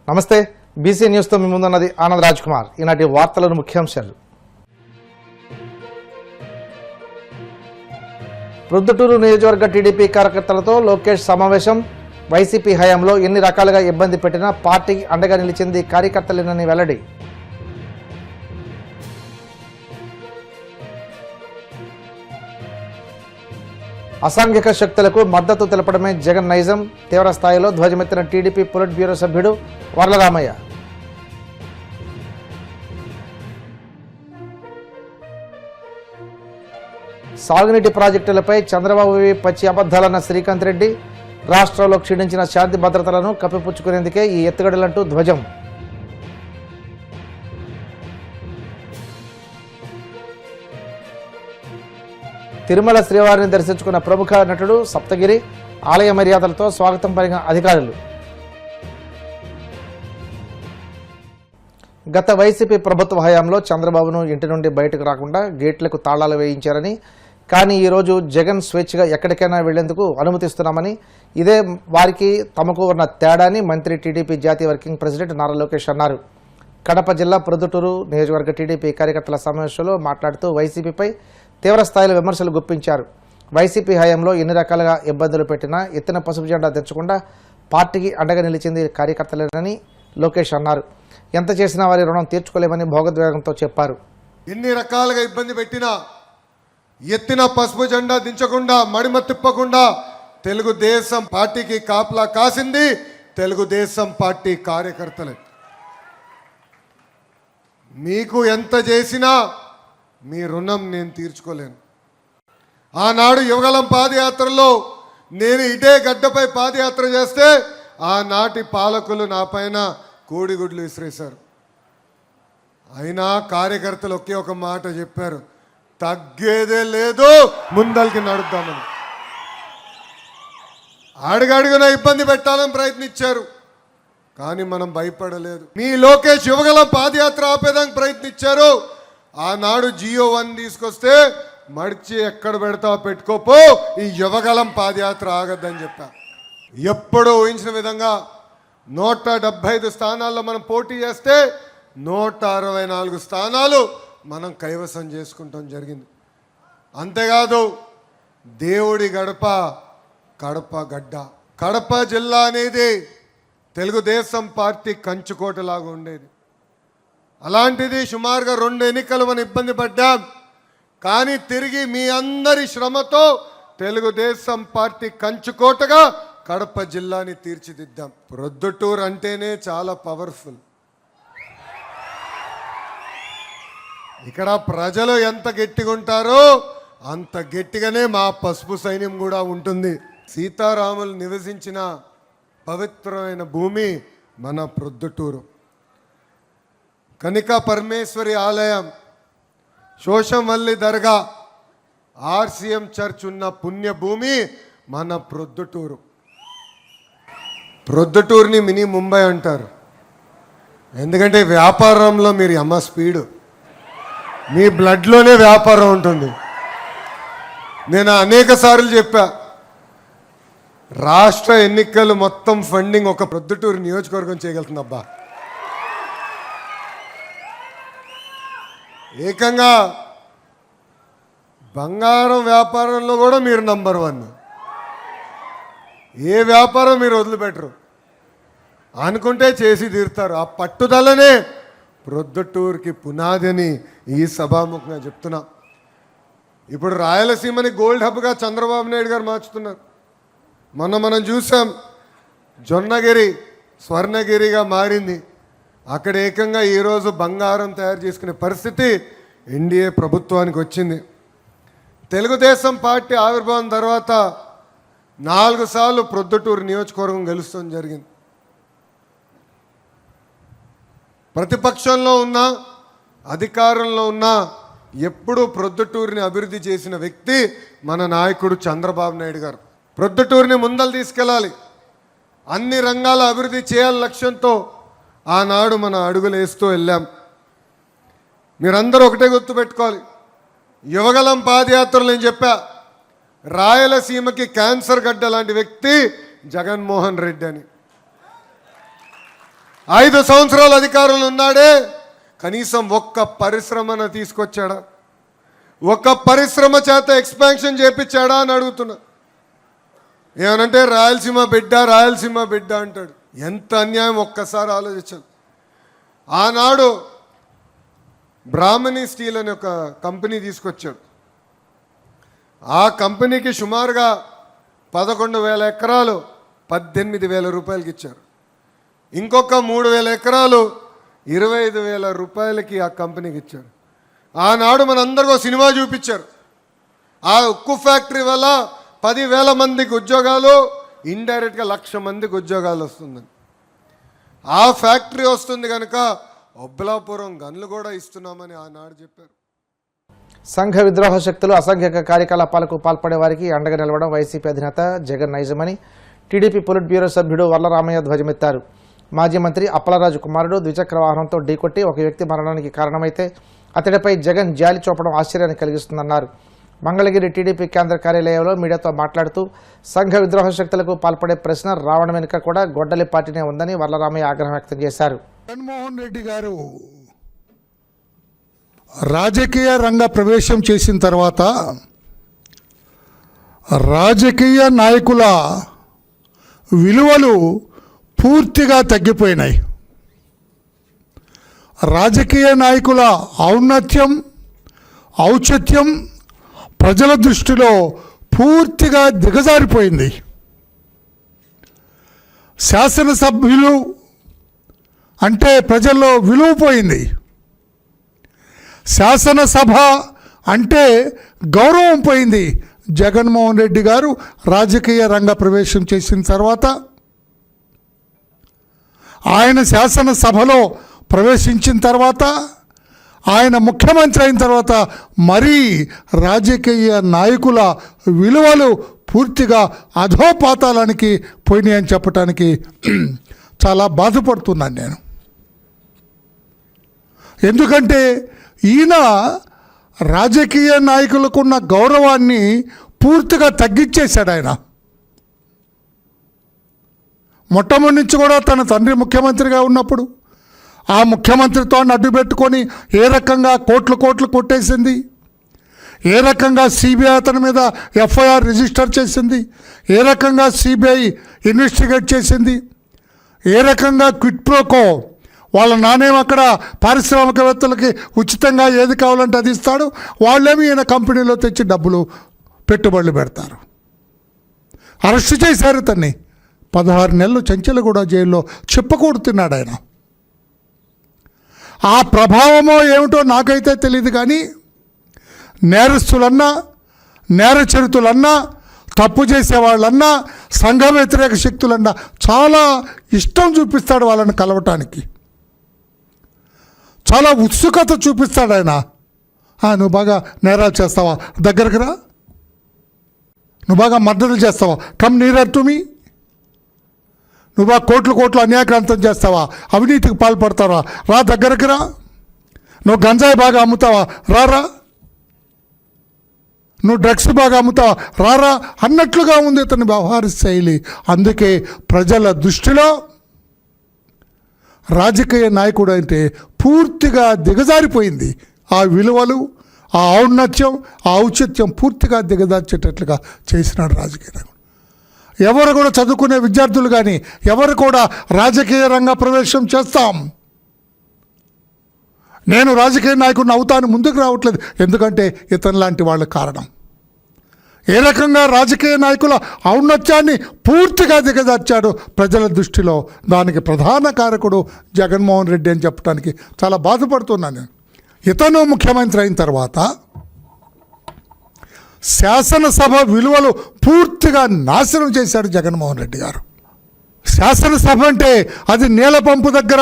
నమస్తే BC news తో మీ ముందున్నది ఆనంద్ రాజ్ కుమార్. ఈనాటి వార్తలను ముఖ్యాంశాలు. ప్రొద్దుటూరు నియోజకవర్గ టీడీపీ కార్యకర్తలతో లోకేష్ సమావేశం. వైసీపీ హయాంలో ఎన్ని రకాలుగా ఇబ్బంది పెట్టినా పార్టీకి అండగా నిలిచింది కార్యకర్తలేనని వెల్లడి. అసాంఘిక శక్తులకు మద్దతు తెలపడమే జగన్ నైజం. తీవ్ర స్థాయిలో ధ్వజమెత్తిన టీడీపీ పొలిట్ బ్యూరో సభ్యుడు వర్లరామయ్య. సాగునీటి ప్రాజెక్టులపై చంద్రబాబు పచ్చి అబద్దాలన్న శ్రీకాంత్ రెడ్డి. రాష్ట్రంలో క్షీణించిన శాంతి భద్రతలను కప్పిపుచ్చుకునేందుకే ఈ ఎత్తుగడలంటూ ధ్వజం. తిరుమల శ్రీవారిని దర్శించుకున్న ప్రముఖ నటుడు సప్తగిరి. ఆలయ మర్యాదలతో స్వాగతం పలికిన అధికారులు. గత వైసీపీ ప్రభుత్వ హయాంలో చంద్రబాబును ఇంటి నుండి బయటకు రాకుండా గేట్లకు తాళాలు వేయించారని, కానీ ఈరోజు జగన్ స్వేచ్ఛగా ఎక్కడికైనా వెళ్లేందుకు అనుమతిస్తున్నామని, ఇదే వారికి తమకు ఉన్న తేడాని మంత్రి టీడీపీ జాతీయ వర్కింగ్ ప్రెసిడెంట్ నారా లోకేష్ అన్నారు. కడప జిల్లా ప్రొద్దుటూరు నియోజకవర్గ టీడీపీ కార్యకర్తల సమావేశంలో మాట్లాడుతూ వైసీపీపై తీవ్ర స్థాయిలో విమర్శలు గుప్పించారు. వైసీపీ హయాంలో ఎన్ని రకాలుగా ఇబ్బందులు పెట్టినా ఎత్తిన పసుపు జెండా తెచ్చకుండా పార్టీకి అండగా నిలిచింది కార్యకర్తలేనని లోకేష్ అన్నారు. ఎంత చేసినా వారి రుణం తీర్చుకోలేమని భోగద్వేగంతో చెప్పారు. ఎన్ని రకాలుగా ఇబ్బంది పెట్టినా ఎత్తిన పసుపు జెండా దించకుండా మడిమ తిప్పకుండా తెలుగుదేశం పార్టీకి కాపలా కాసింది తెలుగుదేశం పార్టీ కార్యకర్తలే. మీకు ఎంత చేసినా మీ రుణం నేను తీర్చుకోలేను. ఆనాడు యువగలం పాదయాత్రలో నేను ఇదే గడ్డపై పాదయాత్ర చేస్తే ఆనాటి పాలకులు నా పైన కోడిగుడ్లు విసిరేశారు. అయినా కార్యకర్తలు ఒకే ఒక మాట చెప్పారు, తగ్గేదే లేదు, ముందరికి నడుద్దామని. అడుగడుగున ఇబ్బంది పెట్టాలని ప్రయత్నించారు, కానీ మనం భయపడలేదు. మీ లోకేష్ యువగలం పాదయాత్ర ఆపేదానికి ప్రయత్నించారు. ఆనాడు GO1 తీసుకొస్తే మడిచి ఎక్కడ పెడతావు పెట్టుకోపో, ఈ యువగలం పాదయాత్ర ఆగద్దని చెప్పా. ఎప్పుడూ ఊహించిన విధంగా 175 స్థానాల్లో మనం పోటీ చేస్తే 164 స్థానాలు మనం కైవసం చేసుకుంటాం జరిగింది. అంతేకాదు దేవుడి గడప కడప గడ్డ. కడప జిల్లా అనేది తెలుగుదేశం పార్టీ కంచుకోటలాగా ఉండేది. అలాంటిది సుమారుగా 2 ఎన్నికలు మనం ఇబ్బంది పడ్డాం, కానీ తిరిగి మీ అందరి శ్రమతో తెలుగుదేశం పార్టీ కంచుకోటగా కడప జిల్లాని తీర్చిదిద్దాం. ప్రొద్దుటూరు అంటేనే చాలా పవర్ఫుల్. ఇక్కడ ప్రజలు ఎంత గట్టిగా ఉంటారో అంత గట్టిగానే మా పసుపు సైన్యం కూడా ఉంటుంది. సీతారాములు నివసించిన పవిత్రమైన భూమి మన ప్రొద్దుటూరు. కనికా పరమేశ్వరి ఆలయం, శోషంవల్లి దర్గా, RCM చర్చ్ ఉన్న పుణ్యభూమి మన ప్రొద్దుటూరు. ప్రొద్దుటూరుని మినీ ముంబై అంటారు, ఎందుకంటే వ్యాపారంలో మీరు అమ్మ స్పీడు, మీ బ్లడ్లోనే వ్యాపారం ఉంటుంది. నేను అనేక సార్లు చెప్పా, రాష్ట్ర ఎన్నికలు మొత్తం ఫండింగ్ ఒక ప్రొద్దుటూరు నియోజకవర్గం చేయగలుగుతుంది. అబ్బా, ఏకంగా బంగారం వ్యాపారంలో కూడా మీరు నంబర్ 1. ఏ వ్యాపారం మీరు వదిలిపెట్టరు, అనుకుంటే చేసి తీరుతారు. ఆ పట్టుదలనే ప్రొద్దుటూరుకి పునాది అని ఈ సభాముఖంగా చెప్తున్నా. ఇప్పుడు రాయలసీమని గోల్డ్ హబ్గా చంద్రబాబు నాయుడు గారు మార్చుతున్నారు. మనం చూసాం, జొన్నగిరి స్వర్ణగిరిగా మారింది. అక్కడ ఏకంగా ఈరోజు బంగారం తయారు చేసుకునే పరిస్థితి ఎన్డీఏ ప్రభుత్వానికి వచ్చింది. తెలుగుదేశం పార్టీ ఆవిర్భావం తర్వాత 4 సార్లు ప్రొద్దుటూరు నియోజకవర్గం గెలుస్తాం జరిగింది. ప్రతిపక్షంలో ఉన్నా అధికారంలో ఉన్నా ఎప్పుడూ ప్రొద్దుటూరుని అభివృద్ధి చేసిన వ్యక్తి మన నాయకుడు చంద్రబాబు నాయుడు గారు. ప్రొద్దుటూరుని ముందలు తీసుకెళ్ళాలి, అన్ని రంగాల అభివృద్ధి చేయాలి లక్ష్యంతో ఆనాడు మన అడుగులు వేస్తూ వెళ్ళాం. మీరందరూ ఒకటే గుర్తుపెట్టుకోవాలి, యువగలం పాదయాత్రలు నేను చెప్పా, రాయలసీమకి క్యాన్సర్ గడ్డ లాంటి వ్యక్తి జగన్మోహన్ రెడ్డి అని. 5 సంవత్సరాలు అధికారంలో ఉన్నాడే, కనీసం ఒక్క పరిశ్రమను తీసుకొచ్చాడా? ఒక్క పరిశ్రమ చేత ఎక్స్పాన్షన్ చేపించాడా అని అడుగుతున్నా. ఏమనంటే రాయలసీమ బిడ్డ అంటాడు. ఎంత అన్యాయం ఒక్కసారి ఆలోచించాలి. ఆనాడు బ్రాహ్మణి స్టీల్ అనే ఒక కంపెనీ తీసుకొచ్చాడు. ఆ కంపెనీకి సుమారుగా 11,000 ఎకరాలు 18,000 రూపాయలకి ఇచ్చారు. ఇంకొక 3,000 ఎకరాలు 25,000 రూపాయలకి ఆ కంపెనీకి ఇచ్చారు. ఆనాడు మనందరికీ సినిమా చూపించారు. ఆ ఉక్కు ఫ్యాక్టరీ వల్ల 10,000 మందికి ఉద్యోగాలు, ఇండైరెక్ట్గా 1,00,000 మందికి ఉద్యోగాలు వస్తుందని. ఆ ఫ్యాక్టరీ వస్తుంది కనుక ఒబ్బలాపురం గన్లు కూడా ఇస్తున్నామని ఆనాడు చెప్పారు. సంఘ విద్రోహ శక్తులు అసంఖ్యాక కార్యకలాపాలకు పాల్పడే వారికి అండగా నిలవడం వైసీపీ అధినేత జగన్ నైజమని టీడీపీ పొలిట్ బ్యూరో సభ్యుడు వల్లరామయ్య ధ్వజమెత్తారు. మాజీ మంత్రి అప్పలరాజు కుమారుడు ద్విచక్ర వాహనంతో ఢీకొట్టి ఒక వ్యక్తి మరణానికి కారణమైతే అతడిపై జగన్ జాలి చూపడం ఆశ్చర్యాన్ని కలిగిస్తుందన్నారు. మంగళగిరి టీడీపీ కేంద్ర కార్యాలయంలో మీడియాతో మాట్లాడుతూ సంఘ విద్రోహ శక్తులకు పాల్పడే ప్రశ్న రావడం వెనుక కూడా గొడ్డలి పార్టీనే ఉందని వల్లరామయ్య ఆగ్రహం వ్యక్తం చేశారు. జగన్మోహన్ రెడ్డి గారు రాజకీయ రంగ ప్రవేశం చేసిన తర్వాత రాజకీయ నాయకుల విలువలు పూర్తిగా తగ్గిపోయినాయి. రాజకీయ నాయకుల ఔన్నత్యం, ఔచిత్యం ప్రజల దృష్టిలో పూర్తిగా దిగజారిపోయింది. శాసనసభ్యులు అంటే ప్రజల్లో విలువ పోయింది. శాసనసభ అంటే గౌరవం పోయింది. జగన్మోహన్ రెడ్డి గారు రాజకీయ రంగ ప్రవేశం చేసిన తర్వాత, ఆయన శాసనసభలో ప్రవేశించిన తర్వాత, ఆయన ముఖ్యమంత్రి అయిన తర్వాత మరీ రాజకీయ నాయకుల విలువలు పూర్తిగా అధోపాతాళానికి పోయినాయని చెప్పడానికి చాలా బాధపడుతున్నాను నేను. ఎందుకంటే ఈయన రాజకీయ నాయకులకున్న గౌరవాన్ని పూర్తిగా తగ్గించేశాడు. ఆయన మొట్టమొదటి నుంచి కూడా తన తండ్రి ముఖ్యమంత్రిగా ఉన్నప్పుడు ఆ ముఖ్యమంత్రితో అడ్డు పెట్టుకొని ఏ రకంగా కోట్లు కొట్టేసింది, ఏ రకంగా సిబిఐ అతని మీద ఎఫ్ఐఆర్ రిజిస్టర్ చేసింది, ఏ రకంగా సిబిఐ ఇన్వెస్టిగేట్ చేసింది, ఏ రకంగా క్విట్ ప్రోకో వాళ్ళ నాణ్యం అక్కడ పారిశ్రామికవేత్తలకి ఉచితంగా ఏది కావాలంటే అది ఇస్తాడు, వాళ్ళేమి ఈయన కంపెనీలో తెచ్చి డబ్బులు పెట్టుబడులు పెడతారు. అరెస్ట్ చేశారు తన్ని. 16 నెలలు చెంచలగూడ జైల్లో చెప్పకూడుతున్నాడు ఆయన. ఆ ప్రభావమో ఏమిటో నాకైతే తెలియదు, కానీ నేరస్తులన్నా, నేరచరితులన్నా, తప్పు చేసేవాళ్ళన్నా, సంఘ వ్యతిరేక శక్తులన్నా చాలా ఇష్టం చూపిస్తాడు వాళ్ళని కలవటానికి. చాలా ఉత్సుకత చూపిస్తాడు ఆయన. నువ్వు బాగా నేరాలు చేస్తావా, దగ్గరకు రా. నువ్వు బాగా మర్డర్లు చేస్తావా, కమ్ నియర్ టు మీ. నువ్వు బాగా కోట్లు అన్యాయక్రాంతం చేస్తావా, అవినీతికి పాల్పడతావా, రా దగ్గరకు రా. నువ్వు గంజాయి బాగా అమ్ముతావా, రారా. నువ్వు డ్రగ్స్ బాగా అమ్ముతావా, రారా అన్నట్లుగా ఉంది ఇతని వ్యవహార శైలి. అందుకే ప్రజల దృష్టిలో రాజకీయ నాయకుడు అంటే పూర్తిగా దిగజారిపోయింది. ఆ విలువలు, ఆ ఔన్నత్యం, ఆ ఔచిత్యం పూర్తిగా దిగజార్చేటట్లుగా చేసినాడు రాజకీయ నాయకుడు. ఎవరు కూడా చదువుకునే విద్యార్థులు కానీ ఎవరు కూడా రాజకీయ రంగ ప్రవేశం చేస్తాం, నేను రాజకీయ నాయకుడిని అవుతాను ముందుకు రావట్లేదు. ఎందుకంటే ఇతను లాంటి వాళ్ళ కారణం. ఏ రకంగా రాజకీయ నాయకుల ఔన్నత్యాన్ని పూర్తిగా దిగజార్చాడు ప్రజల దృష్టిలో. దానికి ప్రధాన కారకుడు జగన్మోహన్ రెడ్డి అని చెప్పడానికి చాలా బాధపడుతున్నాను నేను. ఇతను ముఖ్యమంత్రి అయిన తర్వాత శాసనసభ విలువలు పూర్తిగా నాశనం చేశాడు జగన్మోహన్ రెడ్డి గారు. శాసనసభ అంటే అది నీళ్ళ పంపు దగ్గర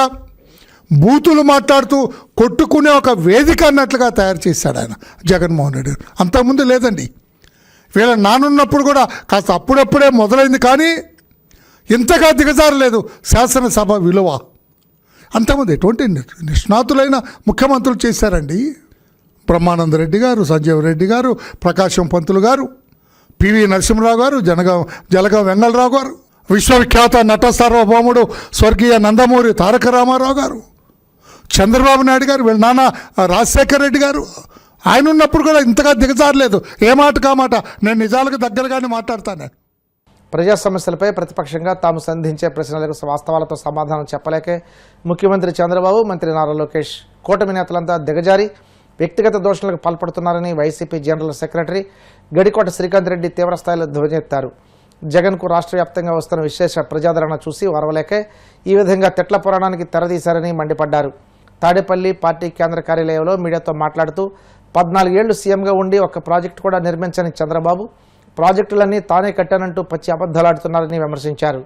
బూతులు మాట్లాడుతూ కొట్టుకునే ఒక వేదిక అన్నట్లుగా తయారు చేశాడు ఆయన జగన్మోహన్ రెడ్డి గారు. అంతకుముందు లేదండి. వీళ్ళ నానున్నప్పుడు కూడా కాస్త అప్పుడప్పుడే మొదలైంది, కానీ ఇంతగా దిగజారలేదు శాసనసభ విలువ. అంతకుముందు ఎటువంటి నిష్ణాతులైన ముఖ్యమంత్రులు చేశారండి. బ్రహ్మానంద రెడ్డి గారు, సంజీవ్ రెడ్డి గారు, ప్రకాశం పంతులు గారు, పివి నరసింహరావు గారు, జలగం వెంగళరావు గారు, విశ్వవిఖ్యాత నట సార్వభౌముడు స్వర్గీయ నందమూరి తారక రామారావు గారు, చంద్రబాబు నాయుడు గారు, వీళ్ళ నాన్న రాజశేఖర రెడ్డి గారు, ఆయన ఉన్నప్పుడు కూడా ఇంతగా దిగజారలేదు. ఏ మాట కామాట నేను నిజాలకు దగ్గరగానే మాట్లాడతాను. ప్రజా సమస్యలపై ప్రతిపక్షంగా తాము సంధించే ప్రశ్నలకు వాస్తవాలతో సమాధానం చెప్పలేకే ముఖ్యమంత్రి చంద్రబాబు, మంత్రి నారా లోకేష్ కూటమి నేతలంతా దిగజారి వ్యక్తిగత దోషణలకు పాల్పడుతున్నారని వైసీపీ జనరల్ సెక్రటరీ గడికోట శ్రీకాంత్ రెడ్డి తీవ్రస్థాయిలో ధ్వజెత్తారు. జగన్కు రాష్ట్ర వ్యాప్తంగా వస్తున్న విశేష ప్రజాదరణ చూసి వరవలేకే ఈ విధంగా తిట్ల పురాణానికి తెరదీశారని మండిపడ్డారు. తాడేపల్లి పార్టీ కేంద్ర కార్యాలయంలో మీడియాతో మాట్లాడుతూ 14 ఏళ్లు సీఎంగా ఉండి ఒక్క ప్రాజెక్టు కూడా నిర్మించని చంద్రబాబు ప్రాజెక్టులన్నీ తానే కట్టానంటూ పచ్చి అబద్ధాలాడుతున్నారని విమర్శించారు.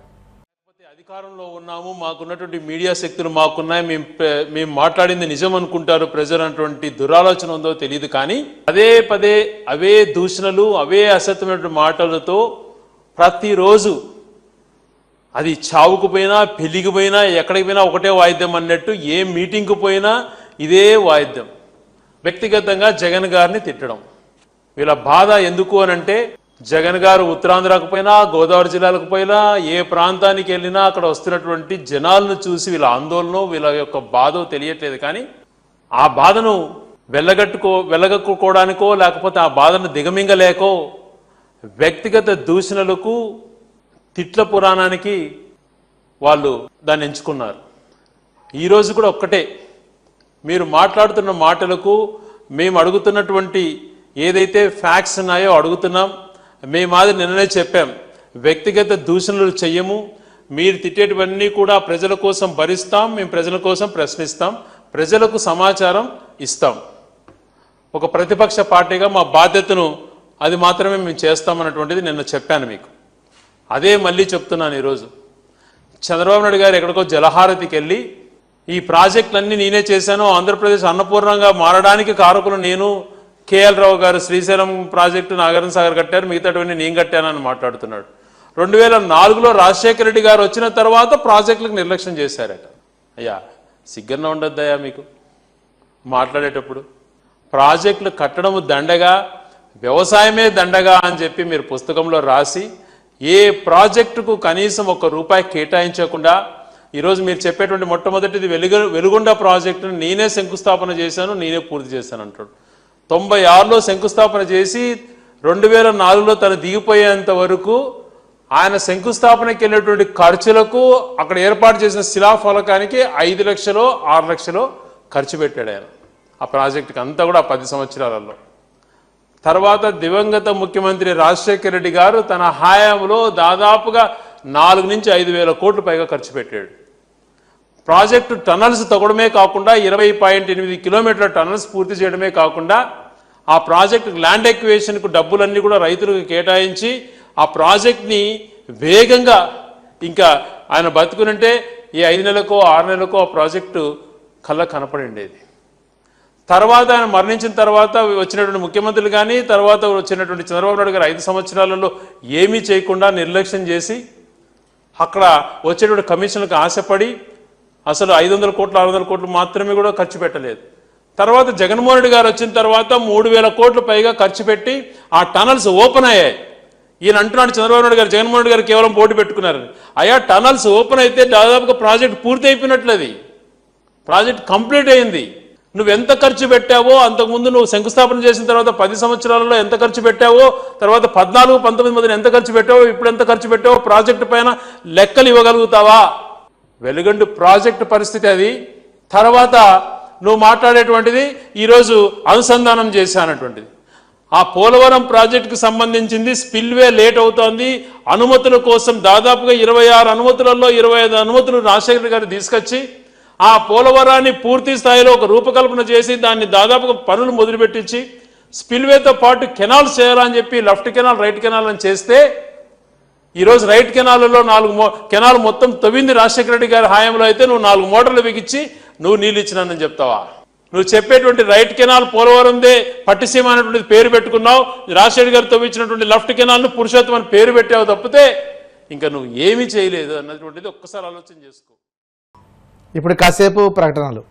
అధికారంలో ఉన్నాము, మాకున్నటువంటి మీడియా శక్తులు మాకున్నాయి, మేము మాట్లాడింది నిజం అనుకుంటారు ప్రజలు అన్నటువంటి దురాలోచన ఉందో తెలియదు. కానీ పదే పదే అవే దూషణలు, అవే అసత్యమైనటువంటి మాటలతో ప్రతిరోజు అది చావుకు పోయినా, పెళ్లికి పోయినా, ఎక్కడికి పోయినా ఒకటే వాయిద్యం అన్నట్టు ఏ మీటింగ్కు పోయినా ఇదే వాయిద్యం. వ్యక్తిగతంగా జగన్ గారిని తిట్టడం. వీళ్ళ బాధ ఎందుకు అనంటే జగన్ గారు ఉత్తరాంధ్రకు పోయినా, గోదావరి జిల్లాలకు పోయినా, ఏ ప్రాంతానికి వెళ్ళినా అక్కడ వస్తున్నటువంటి జనాలను చూసి వీళ్ళ ఆందోళన, వీళ్ళ యొక్క బాధ తెలియట్లేదు. కానీ ఆ బాధను వెళ్ళగక్కుకోవడానికో లేకపోతే ఆ బాధను దిగమింగలేకో వ్యక్తిగత దూషణలకు, తిట్ల పురాణానికి వాళ్ళు దాన్ని ఎంచుకున్నారు. ఈరోజు కూడా ఒక్కటే, మీరు మాట్లాడుతున్న మాటలకు మేము అడుగుతున్నటువంటి ఏదైతే ఫ్యాక్ట్స్ ఉన్నాయో అడుగుతున్నాం. మేము మాదిరి నిన్ననే చెప్పాం, వ్యక్తిగత దూషణలు చెయ్యము, మీరు తిట్టేటివన్నీ కూడా ప్రజల కోసం భరిస్తాం, మేము ప్రజల కోసం ప్రశ్నిస్తాం, ప్రజలకు సమాచారం ఇస్తాం. ఒక ప్రతిపక్ష పార్టీగా మా బాధ్యతను అది మాత్రమే మేము చేస్తామన్నటువంటిది నిన్న చెప్పాను మీకు. అదే మళ్ళీ చెప్తున్నాను ఈరోజు. చంద్రబాబు నాయుడు గారు ఎక్కడికో జలహారతికి వెళ్ళి ఈ ప్రాజెక్టులన్నీ నేనే చేశాను, ఆంధ్రప్రదేశ్ అన్నపూర్ణంగా మారడానికి కారకులు నేను, కేఎల్ రావు గారు శ్రీశైలం ప్రాజెక్టు నాగార్జున సాగర్ కట్టారు, మిగతావన్నీ నేను కట్టానని మాట్లాడుతున్నాడు. 2004లో రాజశేఖర రెడ్డి గారు వచ్చిన తర్వాత ప్రాజెక్టులకు నిర్లక్ష్యం చేశారట. అయ్యా సిగ్గన్న ఉండద్దయ్యా మీకు మాట్లాడేటప్పుడు. ప్రాజెక్టులు కట్టడము దండగా, వ్యవసాయమే దండగా అని చెప్పి మీరు పుస్తకంలో రాసి ఏ ప్రాజెక్టుకు కనీసం ₹1 కేటాయించకుండా ఈరోజు మీరు చెప్పేటువంటి మొట్టమొదటిది వెలుగొండ ప్రాజెక్టును నేనే శంకుస్థాపన చేశాను, నేనే పూర్తి చేశాను అంటాడు. 96లో శంకుస్థాపన చేసి 2004లో తను దిగిపోయేంత వరకు ఆయన శంకుస్థాపనకి వెళ్ళేటువంటి ఖర్చులకు అక్కడ ఏర్పాటు చేసిన శిలాఫలకానికి 5 లక్షలు 6 లక్షలు ఖర్చు పెట్టాడు ఆయన ఆ ప్రాజెక్టుకి అంతా కూడా 10 సంవత్సరాలలో. తర్వాత దివంగత ముఖ్యమంత్రి రాజశేఖర రెడ్డి గారు తన హయాంలో దాదాపుగా 4 నుంచి 5 వేల కోట్ల పైగా ఖర్చు పెట్టాడు. ప్రాజెక్టు టనల్స్ తగ్గడమే కాకుండా 20.8 కిలోమీటర్ల టనల్స్ పూర్తి చేయడమే కాకుండా ఆ ప్రాజెక్టు ల్యాండ్ ఎక్విజిషన్కు డబ్బులన్నీ కూడా రైతులకు కేటాయించి ఆ ప్రాజెక్ట్ని వేగంగా ఇంకా ఆయన బతుకునంటే ఈ 5 నెలలకో 6 నెలలకో ఆ ప్రాజెక్టు కళ్ళ కనపడి ఉండేది. తర్వాత ఆయన మరణించిన తర్వాత వచ్చినటువంటి ముఖ్యమంత్రులు కానీ తర్వాత వచ్చినటువంటి చంద్రబాబు నాయుడు గారు 5 సంవత్సరాలలో ఏమీ చేయకుండా నిర్లక్ష్యం చేసి అక్కడ వచ్చేటువంటి కమిషన్లకు ఆశపడి అసలు 500 కోట్లు 600 కోట్లు మాత్రమే కూడా ఖర్చు పెట్టలేదు. తర్వాత జగన్మోహన్ రెడ్డి గారు వచ్చిన తర్వాత 3,000 కోట్లు పైగా ఖర్చు పెట్టి ఆ టనల్స్ ఓపెన్ అయ్యాయి. ఈయన అంటున్నాడు చంద్రబాబు నాయుడు గారు జగన్మోహన్ రెడ్డి గారు కేవలం పోటీ పెట్టుకున్నారని. అయ్యా టనల్స్ ఓపెన్ అయితే దాదాపుగా ప్రాజెక్ట్ పూర్తి అయిపోయినట్లది, ప్రాజెక్ట్ కంప్లీట్ అయింది. నువ్వు ఎంత ఖర్చు పెట్టావో అంతకుముందు నువ్వు శంకుస్థాపన చేసిన తర్వాత 10 సంవత్సరాలలో ఎంత ఖర్చు పెట్టావో, తర్వాత 14, 19 మధ్యన ఎంత ఖర్చు పెట్టావో, ఇప్పుడు ఎంత ఖర్చు పెట్టావో ప్రాజెక్టు పైన లెక్కలు ఇవ్వగలుగుతావా? వెలుగండు ప్రాజెక్టు పరిస్థితి అది. తర్వాత నువ్వు మాట్లాడేటువంటిది ఈరోజు అనుసంధానం చేశానటువంటిది. ఆ పోలవరం ప్రాజెక్టుకు సంబంధించింది స్పిల్వే లేట్ అవుతోంది. అనుమతుల కోసం దాదాపుగా 26 అనుమతులలో 25 అనుమతులు రాజశేఖర్ గారు తీసుకొచ్చి ఆ పోలవరాన్ని పూర్తి స్థాయిలో ఒక రూపకల్పన చేసి దాన్ని దాదాపుగా పనులు మొదలుపెట్టించి స్పిల్వేతో పాటు కెనాల్స్ చేయాలని చెప్పి లెఫ్ట్ కెనాల్ రైట్ కెనాల్ అని చేస్తే ఈరోజు రైట్ కెనాల్లో 4 కెనాల్ మొత్తం తవ్వింది రాజశేఖర రెడ్డి గారి హయాంలో. అయితే నువ్వు 4 మోటార్లు బిగించి నువ్వు నీళ్ళు ఇచ్చినానని చెప్తావా? నువ్వు చెప్పేటువంటి రైట్ కెనాల్ పోలవరందే పట్టిసీమ అనేటువంటి పేరు పెట్టుకున్నావు. రాజశేఖర గారు తవ్వించినటువంటి లెఫ్ట్ కెనాల్ను పురుషోత్తం అని పేరు పెట్టావు తప్పితే ఇంకా నువ్వు ఏమీ చేయలేదు అన్నటువంటిది ఒక్కసారి ఆలోచన చేసుకో. ఇప్పుడు కాసేపు ప్రకటనలు.